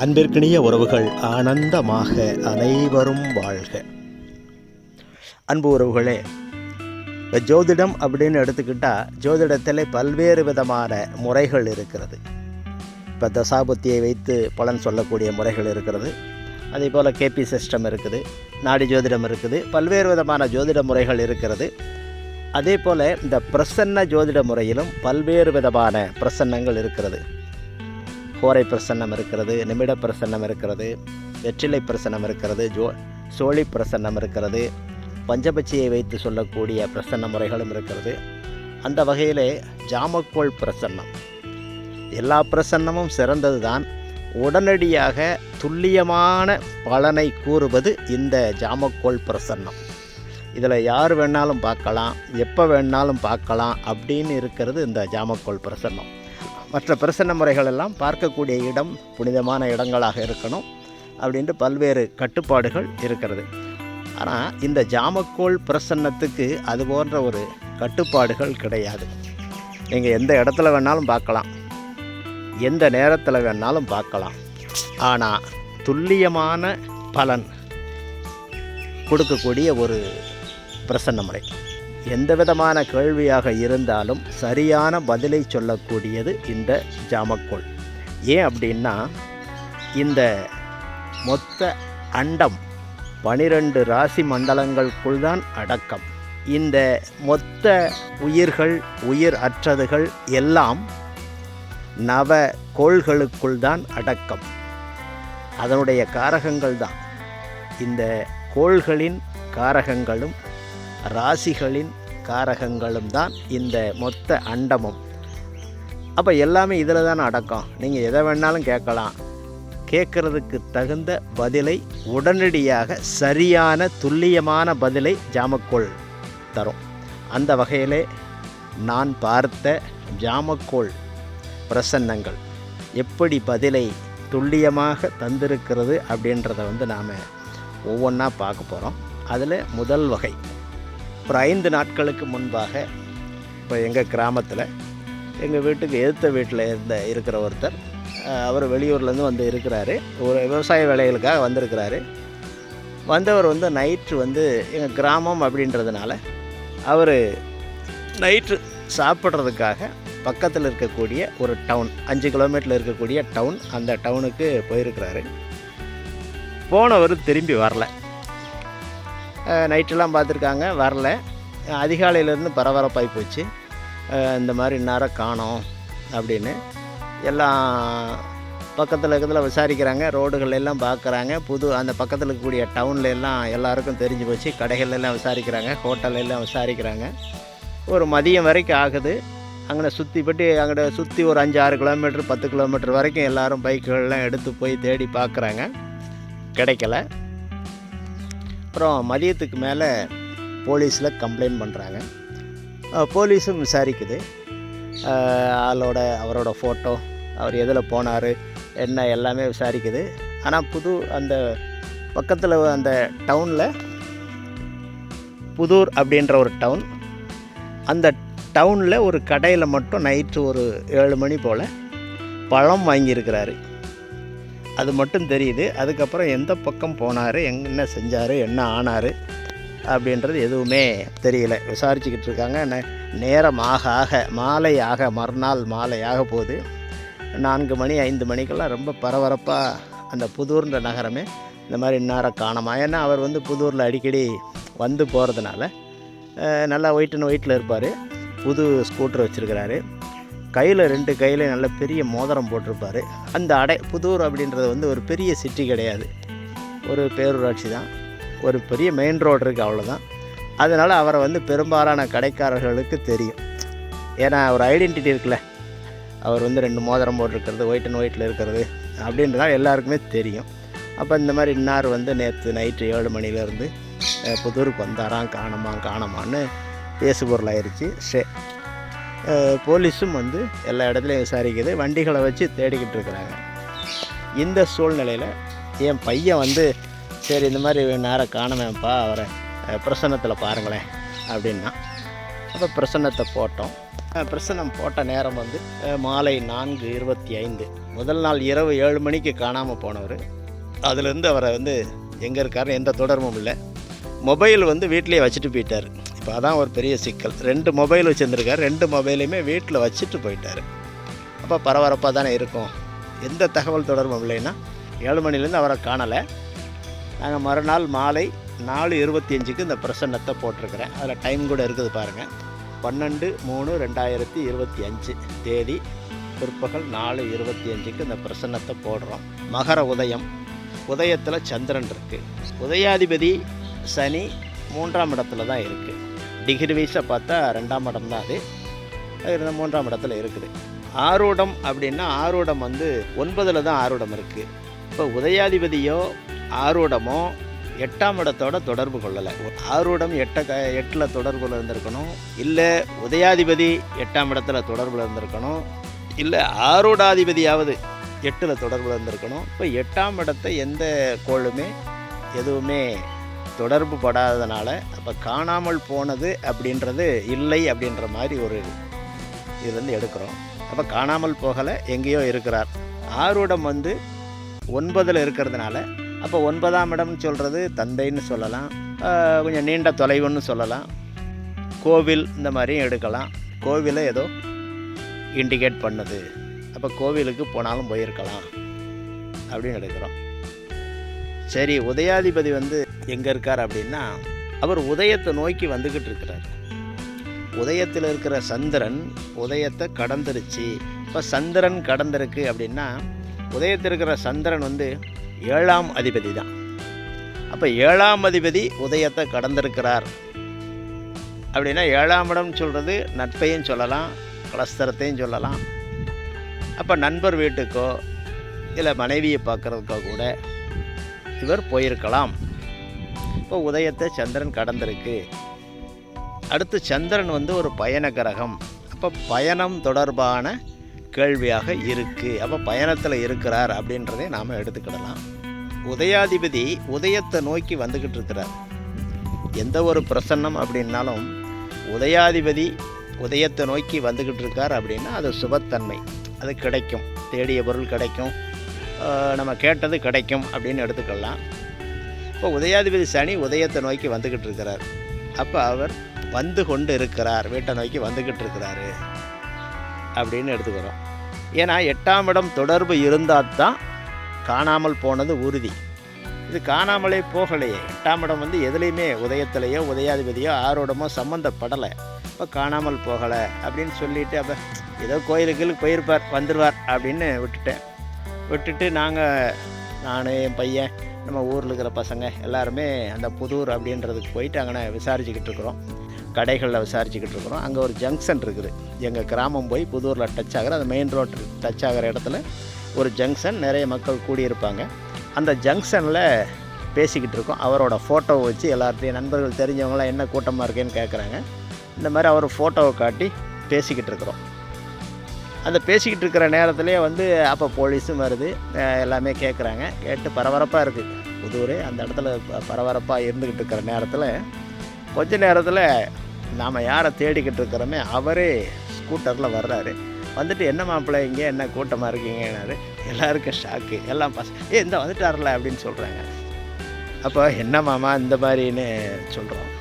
அன்பிற்கினிய உறவுகள் ஆனந்தமாக அனைவரும் வாழ்க. அன்பு உறவுகளே, ஜோதிடம் அப்படின்னு எடுத்துக்கிட்டால் ஜோதிடத்தில் பல்வேறு விதமான முறைகள் இருக்கிறது. இப்போ தசாபுத்தியை வைத்து பலன் சொல்லக்கூடிய முறைகள் இருக்கிறது. அதே போல் கேபி சிஸ்டம் இருக்குது, நாடி ஜோதிடம் இருக்குது, பல்வேறு விதமான ஜோதிட முறைகள் இருக்கிறது. அதே போல் இந்த பிரசன்ன ஜோதிட முறையிலும் பல்வேறு விதமான பிரசன்னங்கள் இருக்கிறது. கோரை பிரசன்னம் இருக்கிறது, நிமிட பிரசன்னம் இருக்கிறது, வெற்றிலை பிரசன்னம் இருக்கிறது, சோழி பிரசன்னம் இருக்கிறது, பஞ்சபட்சியை வைத்து சொல்லக்கூடிய பிரசன்ன முறைகளும் இருக்கிறது. அந்த வகையிலே ஜாமக்கோள் பிரசன்னம், எல்லா பிரசன்னமும் சிறந்தது தான். உடனடியாக துல்லியமான பலனை கூறுவது இந்த ஜாமக்கோள் பிரசன்னம். இதில் யார் வேணாலும் பார்க்கலாம், எப்போ வேணாலும் பார்க்கலாம் அப்படின்னு இருக்கிறது இந்த ஜாமக்கோள் பிரசன்னம். மற்ற பிரசன்ன முறைகள் எல்லாம் பார்க்கக்கூடிய இடம் புனிதமான இடங்களாக இருக்கணும் அப்படின்ட்டு பல்வேறு கட்டுப்பாடுகள் இருக்கிறது. ஆனால் இந்த ஜாமக்கோள் பிரசன்னத்துக்கு அது போன்ற ஒரு கட்டுப்பாடுகள் கிடையாது. நீங்கள் எந்த இடத்துல வேணாலும் பார்க்கலாம், எந்த நேரத்தில் வேணாலும் பார்க்கலாம். ஆனால் துல்லியமான பலன் கொடுக்கக்கூடிய ஒரு பிரசன்ன முறை. எந்த விதமான கேள்வியாக இருந்தாலும் சரியான பதிலை சொல்லக்கூடியது இந்த ஜாமக்கோள். ஏன் அப்படின்னா, இந்த மொத்த அண்டம் 12 ராசி மண்டலங்களுக்குள் தான் அடக்கம். இந்த மொத்த உயிர்கள், உயிர் அற்றதுகள் எல்லாம் நவ கோள்களுக்குள் தான் அடக்கம். அதனுடைய காரகங்கள் தான் இந்த கோள்களின் காரகங்களும் ராசிகளின் காரகங்களும் தான் இந்த மொத்த அண்டமும். அப்போ எல்லாமே இதில் தானே அடக்கம். நீங்கள் எதை வேணாலும் கேட்கலாம், கேட்குறதுக்கு தகுந்த பதிலை உடனடியாக சரியான துல்லியமான பதிலை ஜாமக்கோள் தரும். அந்த வகையிலே நான் பார்த்த ஜாமக்கோள் பிரசன்னங்கள் எப்படி பதிலை துல்லியமாக தந்திருக்கிறது அப்படின்றத நாம் ஒவ்வொன்றா பார்க்க போகிறோம். அதில் முதல் வகை, ஒரு 5 நாட்களுக்கு முன்பாக இப்போ எங்கள் கிராமத்தில் எங்கள் வீட்டுக்கு எதிர்த்த வீட்டில் இருக்கிற ஒருத்தர், அவர் வெளியூர்லேருந்து வந்து இருக்கிறாரு. ஒரு விவசாய வேலைகளுக்காக வந்திருக்கிறாரு. வந்தவர் நைட்டு எங்கள் கிராமம் அப்படின்றதுனால அவர் நைட்டு சாப்பிட்றதுக்காக பக்கத்தில் இருக்கக்கூடிய ஒரு டவுன், 5 கிலோமீட்டரில் இருக்கக்கூடிய டவுன், அந்த டவுனுக்கு போயிருக்கிறாரு. போனவர் திரும்பி வரல. நைட்டெல்லாம் பார்த்துருக்காங்க, வரல. அதிகாலையிலேருந்து பரபரப்பாகி போச்சு. இந்த மாதிரி இந்நேரம் காணோம் அப்படின்னு எல்லாம் பக்கத்தில் இருக்கிறதுல விசாரிக்கிறாங்க, ரோடுகள் எல்லாம் பார்க்குறாங்க. அந்த பக்கத்தில் இருக்கக்கூடிய டவுனில் எல்லாம் எல்லாருக்கும் தெரிஞ்சு போச்சு. கடைகள் எல்லாம் விசாரிக்கிறாங்க, ஹோட்டல் எல்லாம் விசாரிக்கிறாங்க. ஒரு மதியம் வரைக்கும் ஆகுது. அங்கே சுற்றி ஒரு 5-6 கிலோமீட்டர் 10 கிலோமீட்டர் வரைக்கும் எல்லோரும் பைக்குகள்லாம் எடுத்து போய் தேடி பார்க்குறாங்க, கிடைக்கல. அப்புறம் மதியத்துக்கு மேலே போலீஸில் கம்ப்ளைண்ட் பண்ணுறாங்க. போலீஸும் விசாரிக்குது. அவரோட ஃபோட்டோ, அவர் எதில் போனார் என்ன எல்லாமே விசாரிக்குது. ஆனால் அந்த பக்கத்தில் அந்த டவுனில் புதூர் அப்படின்ற ஒரு டவுன், அந்த டவுனில் ஒரு கடையில் மட்டும் நைட்டு ஒரு 7 மணி போல் பழம் வாங்கியிருக்கிறாரு. அது மட்டும் தெரியுது. அதுக்கப்புறம் எந்த பக்கம் போனார், என்ன செஞ்சார், என்ன ஆனார் அப்படின்றது எதுவுமே தெரியல. விசாரிச்சுக்கிட்டு இருக்காங்க. நேரம் மறுநாள் மாலை ஆக போகுது. 4 மணி 5 மணிக்கெல்லாம் ரொம்ப பரபரப்பாக அந்த புதூர்ன்ற நகரமே இந்த மாதிரி இந்நேரம் காணாமா. ஏன்னா அவர் புதூரில் அடிக்கடி வந்து போகிறதுனால நல்லா ஒயிட்டில் இருப்பார். புது ஸ்கூட்டர் வச்சுருக்கிறாரு. கையில் 2 கையில் நல்ல பெரிய மோதிரம் போட்டிருப்பார். அந்த புதூர் அப்படின்றது ஒரு பெரிய சிட்டி கிடையாது, ஒரு பேரூராட்சி தான். ஒரு பெரிய மெயின் ரோடு இருக்குது, அவ்வளோதான். அதனால் அவரை பெரும்பாலான கடைக்காரர்களுக்கு தெரியும். ஏன்னா ஒரு ஐடென்டிட்டி இருக்குல்ல, அவர் 2 மோதிரம் போட்டிருக்கிறது, ஒயிட்டில் இருக்கிறது அப்படின்றதால எல்லாருக்குமே தெரியும். அப்போ இந்த மாதிரி இன்னார் நேற்று நைட்டு 7 மணிலேருந்து புதூருக்கு வந்தாராம், காணமான்னு பேசுபொருளாயிருச்சு. போலீஸும் எல்லா இடத்துலையும் விசாரிக்குது, வண்டிகளை வச்சு தேடிக்கிட்டு இருக்கிறாங்க. இந்த சூழ்நிலையில் என் பையன் சரி இந்த மாதிரி நேரம் காணமேப்பா, அவரை பிரசன்னத்தில் பாருங்களேன் அப்படின்னா. அப்போ பிரசன்னத்தை போட்டோம். பிரசன்னம் போட்ட நேரம் வந்து மாலை 4:25. முதல் நாள் இரவு 7 மணிக்கு காணாமல் போனவர். அதுலேருந்து அவரை வந்து எங்கே இருக்காருன்னு எந்த தொடர்பும் இல்லை. மொபைல் வந்து வீட்டிலேயே வச்சுட்டு போயிட்டார். இப்போ அதான் ஒரு பெரிய சிக்கல். 2 மொபைல் வச்சுருந்துருக்கார். 2 மொபைலையுமே வீட்டில் வச்சுட்டு போயிட்டார். அப்போ பரபரப்பாக தானே இருக்கும். எந்த தகவல் தொடர்பும் இல்லைன்னா 7 மணிலேருந்து அவரை காணலை. நாங்கள் மறுநாள் மாலை 4:25க்கு இந்த பிரசன்னத்தை போட்டிருக்கிறேன். அதில் டைம் கூட இருக்குது பாருங்கள். 12/3/2025 தேதி பிற்பகல் 4:25க்கு இந்த பிரசன்னத்தை போடுறோம். மகர உதயம். உதயத்தில் சந்திரன் இருக்குது. உதயாதிபதி சனி 3ஆம் இடத்துல தான் இருக்குது. டிகிரி வைஸை பார்த்தா 2ஆம் இடம் தான் அது. 3ஆம் இடத்துல இருக்குது. ஆரூடம் அப்படின்னா ஆரூடம் வந்து 9ல் தான் ஆரூடம் இருக்குது. இப்போ உதயாதிபதியோ ஆரூடமோ 8ஆம் இடத்தோட தொடர்பு கொள்ளலை. ஆரூடம் 8ல் தொடர்பில் இருந்திருக்கணும், இல்லை உதயாதிபதி 8ஆம் இடத்துல தொடர்பில் இருந்திருக்கணும், இல்லை ஆரூடாதிபதியாவது 8ல் தொடர்பில் இருந்திருக்கணும். இப்போ 8ஆம் இடத்தை எந்த கோளுமே எதுவுமே தொடர்பு படாததுனால அப்போ காணாமல் போனது அப்படின்றது இல்லை அப்படின்ற மாதிரி ஒரு இதுலேருந்து எடுக்கிறோம். அப்போ காணாமல் போகலை, எங்கேயோ இருக்கிறார். ஆரூடம் வந்து 9ல் இருக்கிறதுனால அப்போ 9ஆம் இடம்னு சொல்கிறது தந்தைன்னு சொல்லலாம், கொஞ்சம் நீண்ட தொலைவுன்னு சொல்லலாம், கோவில் இந்த மாதிரியும் எடுக்கலாம். கோவிலை ஏதோ இண்டிகேட் பண்ணுது. அப்போ கோவிலுக்கு போனாலும் போயிருக்கலாம் அப்படின்னு எடுக்கிறோம். சரி, உதயாதிபதி வந்து எங்கே இருக்கார் அப்படின்னா அவர் உதயத்தை நோக்கி வந்துக்கிட்டு இருக்கிறார். உதயத்தில் இருக்கிற சந்திரன் உதயத்தை கடந்துருச்சு. இப்போ சந்திரன் கடந்திருக்கு அப்படின்னா உதயத்தில் இருக்கிற சந்திரன் வந்து 7ஆம் அதிபதி தான். அப்போ 7ஆம் அதிபதி உதயத்தை கடந்திருக்கிறார் அப்படின்னா 7ஆம் இடம் சொல்கிறது நட்பையும் சொல்லலாம், கலஸ்தரத்தையும் சொல்லலாம். அப்போ நண்பர் வீட்டுக்கோ இல்லை மனைவியை பார்க்குறதுக்கோ கூட இவர் போயிருக்கலாம். இப்போ உதயத்தை சந்திரன் கடந்திருக்கு. அடுத்து சந்திரன் வந்து ஒரு பயண கிரகம். அப்போ பயணம் தொடர்பான கேள்வியாக இருக்குது. அப்போ பயணத்தில் இருக்கிறார் அப்படின்றதை நாம் எடுத்துக்கிடலாம். உதயாதிபதி உதயத்தை நோக்கி வந்துக்கிட்டு இருக்கிறார். எந்த ஒரு பிரசன்னம் அப்படின்னாலும் உதயாதிபதி உதயத்தை நோக்கி வந்துக்கிட்டு இருக்கார் அப்படின்னா அது சுபத்தன்மை, அது கிடைக்கும், தேடிய பொருள் கிடைக்கும், நம்ம கேட்டது கிடைக்கும் அப்படின்னு எடுத்துக்கலாம். இப்போ உதயாதிபதி சனி உதயத்தை நோக்கி வந்துக்கிட்டு இருக்கிறார். அப்போ அவர் வந்து கொண்டு இருக்கிறார், வீட்டை நோக்கி வந்துக்கிட்டு இருக்கிறாரு அப்படின்னு எடுத்துக்கிறோம். ஏன்னா 8ஆம் இடம் தொடர்பு இருந்தால் தான் காணாமல் போனது உறுதி. இது காணாமலே போகலையே. 8ஆம் இடம் வந்து எதுலேயுமே உதயத்திலேயோ உதயாதிபதியோ ஆரோடமோ சம்மந்தப்படலை. இப்போ காணாமல் போகலை அப்படின்னு சொல்லிவிட்டு அப்போ ஏதோ கோயிலுக்கு போயிருப்பார், வந்துடுவார் அப்படின்னு விட்டுட்டு நான் என் பையன் நம்ம ஊரில் இருக்கிற பசங்க எல்லாருமே அந்த புதூர் அப்படின்றதுக்கு போயிட்டு அங்கே விசாரிச்சுக்கிட்டு இருக்கிறோம். கடைகளில் விசாரிச்சுக்கிட்டு இருக்கிறோம். அங்கே ஒரு ஜங்ஷன் இருக்குது. எங்கள் கிராமம் போய் புதூரில் டச் ஆகிற அந்த மெயின் ரோட்டு டச் ஆகிற இடத்துல ஒரு ஜங்ஷன், நிறைய மக்கள் கூடியிருப்பாங்க. அந்த ஜங்ஷனில் பேசிக்கிட்டு இருக்கோம். அவரோட ஃபோட்டோவை வச்சு எல்லார்ட்டையும் நண்பர்கள் தெரிஞ்சவங்களாம் என்ன கூட்டமாக இருக்கேன்னு கேட்குறாங்க. இந்த மாதிரி அவர் ஃபோட்டோவை காட்டி பேசிக்கிட்டு இருக்கிறோம். அந்த பேசிக்கிட்டு இருக்கிற நேரத்துலேயே வந்து அப்போ போலீஸும் வருது, எல்லாமே கேட்குறாங்க. கேட்டு பரபரப்பாக இருக்குது புதூர். அந்த இடத்துல பரபரப்பாக இருந்துக்கிட்டு இருக்கிற நேரத்தில் கொஞ்ச நேரத்தில் நாம் யாரை தேடிக்கிட்டு இருக்கிறோமே அவரே ஸ்கூட்டரில் வர்றாரு. வந்துட்டு என்ன மாப்பிள்ளை இங்கே என்ன கூட்டமாக இருக்கீங்கன்னாரு. எல்லாருக்கும் ஷாக்கு. எல்லாம் இந்த வந்துட்டார்ல அப்படின்னு சொல்கிறாங்க. அப்போ என்ன மாமா இந்த மாதிரின்னு சொல்கிறோம்.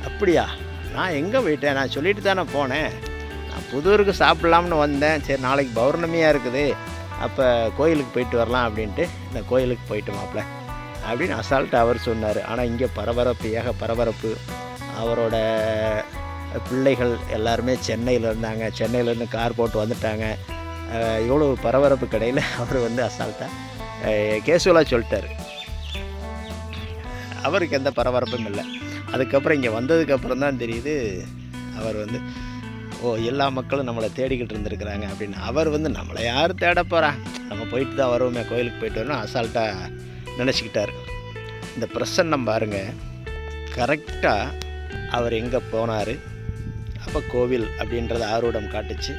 அப்படியா, நான் எங்கே போயிட்டேன், நான் சொல்லிட்டு தானே போனேன், நான் புதூருக்கு சாப்பிட்லாம்னு வந்தேன். சரி நாளைக்கு பௌர்ணமியாக இருக்குது, அப்போ கோயிலுக்கு போயிட்டு வரலாம் அப்படின்ட்டு இந்த கோயிலுக்கு போயிட்டு மாப்பிள்ள அப்படின்னு அசால்ட்டு அவர் சொன்னார். ஆனால் இங்கே பரபரப்பு, ஏக பரபரப்பு. அவரோட பிள்ளைகள் எல்லாருமே சென்னையில் இருந்தாங்க, சென்னையிலேருந்து கார் போட்டு வந்துட்டாங்க. இவ்வளோ பரபரப்பு கடையில் அவர் வந்து அசால்ட்டாக கேஷுவலாக சொல்லிட்டார். அவருக்கு எந்த பரபரப்பும் இல்லை. அதுக்கப்புறம் இங்கே வந்ததுக்கப்புறம் தான் தெரியுது அவர் வந்து எல்லா மக்களும் நம்மளை தேடிக்கிட்டு இருந்துருக்குறாங்க அப்படின்னு. அவர் வந்து நம்மளை யார் தேட போகிறா, நம்ம போயிட்டு தான் வருவோமே, கோயிலுக்கு போயிட்டு வரணும் அசால்ட்டாக நினச்சிக்கிட்டார். இந்த பிரசன்னம் பாருங்கள், கரெக்டாக அவர் எங்கே போனார். அப்போ கோவில் அப்படின்றத ஆரூடம் காட்டுச்சு.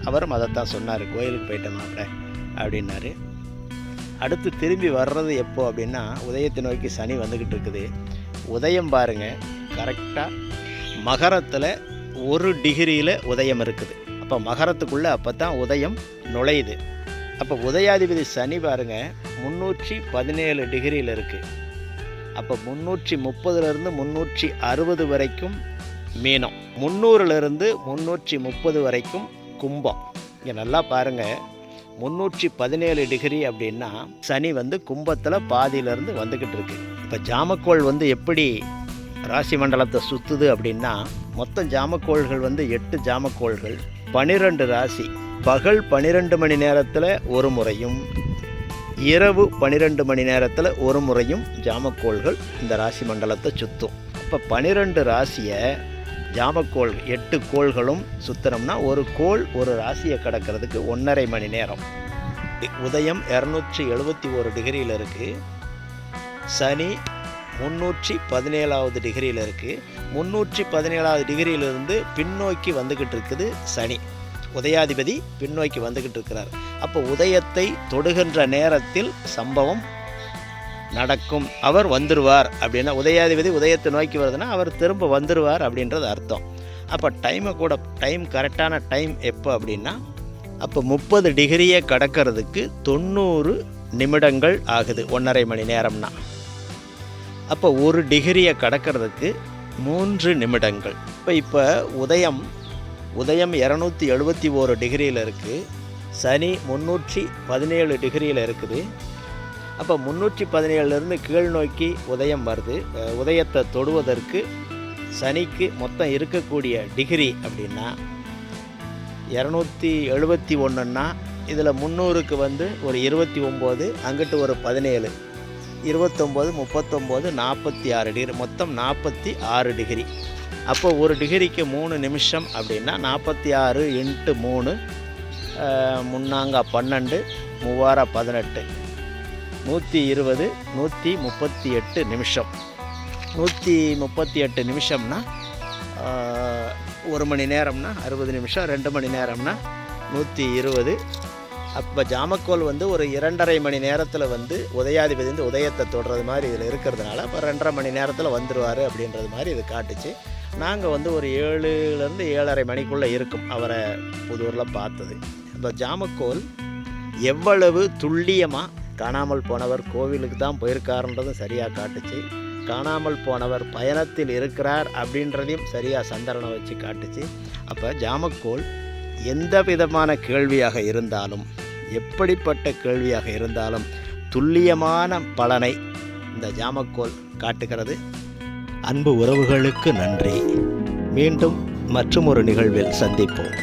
அவரும் அதைத்தான் சொன்னார், கோயிலுக்கு போயிட்ட மாப்பிள்ள அப்படின்னாரு. அடுத்து திரும்பி வர்றது எப்போ அப்படின்னா உதயத்தை நோக்கி சனி வந்துக்கிட்டு இருக்குது. உதயம் பாருங்கள், கரெக்டாக மகரத்தில் 1 டிகிரியில் உதயம் இருக்குது. அப்போ மகரத்துக்குள்ளே அப்போ தான் உதயம் நுழையுது. அப்போ உதயாதிபதி சனி பாருங்கள் 317 டிகிரியில் இருக்குது. அப்போ 330லேருந்து 360 வரைக்கும் மீனம், 300லேருந்து 330 வரைக்கும் கும்பம். இங்கே நல்லா பாருங்கள், 317 டிகிரி அப்படின்னா சனி வந்து கும்பத்தில் பாதியிலேருந்து வந்துக்கிட்டு இருக்கு. இப்போ ஜாமக்கோள் வந்து எப்படி ராசி மண்டலத்தை சுற்றுது அப்படின்னா, மொத்தம் ஜாமக்கோள்கள் வந்து 8 ஜாமக்கோள்கள், 12 ராசி. பகல் 12 மணி நேரத்தில் ஒரு முறையும் இரவு 12 மணி நேரத்தில் ஒரு முறையும் ஜாமக்கோள்கள் இந்த ராசி மண்டலத்தை சுற்றும். இப்போ 12 ராசியை ஜாமக்கோள் 8 கோள்களும் சுத்தினோம்னா ஒரு கோள் ஒரு ராசியை கடக்கிறதுக்கு 1.5 மணி நேரம். உதயம் 271 டிகிரியில் இருக்குது. சனி 317வது டிகிரியில் இருக்குது. 317வது டிகிரியிலிருந்து பின்னோக்கி வந்துக்கிட்டு இருக்குது சனி. உதயாதிபதி பின்னோக்கி வந்துக்கிட்டு இருக்கிறார். அப்போ உதயத்தை தொடுகின்ற நேரத்தில் சம்பவம் நடக்கும். அவர் வந்துடுவார் அப்படின்னா, உதயாதிபதி உதயத்தை நோக்கி வருதுன்னா அவர் திரும்ப வந்துடுவார் அப்படின்றது அர்த்தம். அப்போ டைம் கரெக்டான டைம் எப்போ அப்படின்னா, அப்போ 30 டிகிரியை கடக்கிறதுக்கு 90 நிமிடங்கள் ஆகுது, 1.5 மணி நேரம்னா. அப்போ 1 டிகிரியை கடக்கிறதுக்கு 3 நிமிடங்கள். இப்போ உதயம் 271 டிகிரியில் இருக்குது. சனி 317 டிகிரியில் இருக்குது. அப்போ 317லேருந்து கீழ் நோக்கி உதயம் வருது. உதயத்தை தொடுவதற்கு சனிக்கு மொத்தம் இருக்கக்கூடிய டிகிரி அப்படின்னா 271ன்னா இதில் 300க்கு வந்து ஒரு 29, அங்கிட்டு ஒரு 17, 29, 39, 46 டிகிரி, மொத்தம் 46 டிகிரி. அப்போ ஒரு டிகிரிக்கு 3 நிமிஷம் அப்படின்னா 46 × 3 3 12 3 18 120 138 நிமிஷம். 138 நிமிஷம்னா 1 மணி நேரம்னா 60 நிமிஷம், 2 மணி நேரம்னா 120. அப்போ ஜாமக்கோள் வந்து ஒரு 2.5 மணி நேரத்தில் வந்து உதயாதிபதி வந்து உதயத்தை தொடுறது மாதிரி இதில் இருக்கிறதுனால அப்போ 2.5 மணி நேரத்தில் வந்துடுவார் அப்படின்றது மாதிரி இது காட்டுச்சு. நாங்கள் வந்து ஒரு 7லேருந்து 7:30 மணிக்குள்ளே இருக்கும் அவரை புதூரில் பார்த்தது. இப்போ ஜாமக்கோள் எவ்வளவு துல்லியமாக காணாமல் போனவர் கோவிலுக்கு தான் போயிருக்காருன்றதும் சரியாக காட்டுச்சு. காணாமல் போனவர் பயணத்தில் இருக்கிறார் அப்படின்றதையும் சரியாக சந்தரணம் வச்சு காட்டுச்சு. அப்போ ஜாமக்கோள் எந்த விதமான கேள்வியாக இருந்தாலும், எப்படிப்பட்ட கேள்வியாக இருந்தாலும் துல்லியமான பலனை இந்த ஜாமக்கோள் காட்டுகிறது. அன்பு உறவுகளுக்கு நன்றி. மீண்டும் மற்றொரு நிகழ்வில் சந்திப்போம்.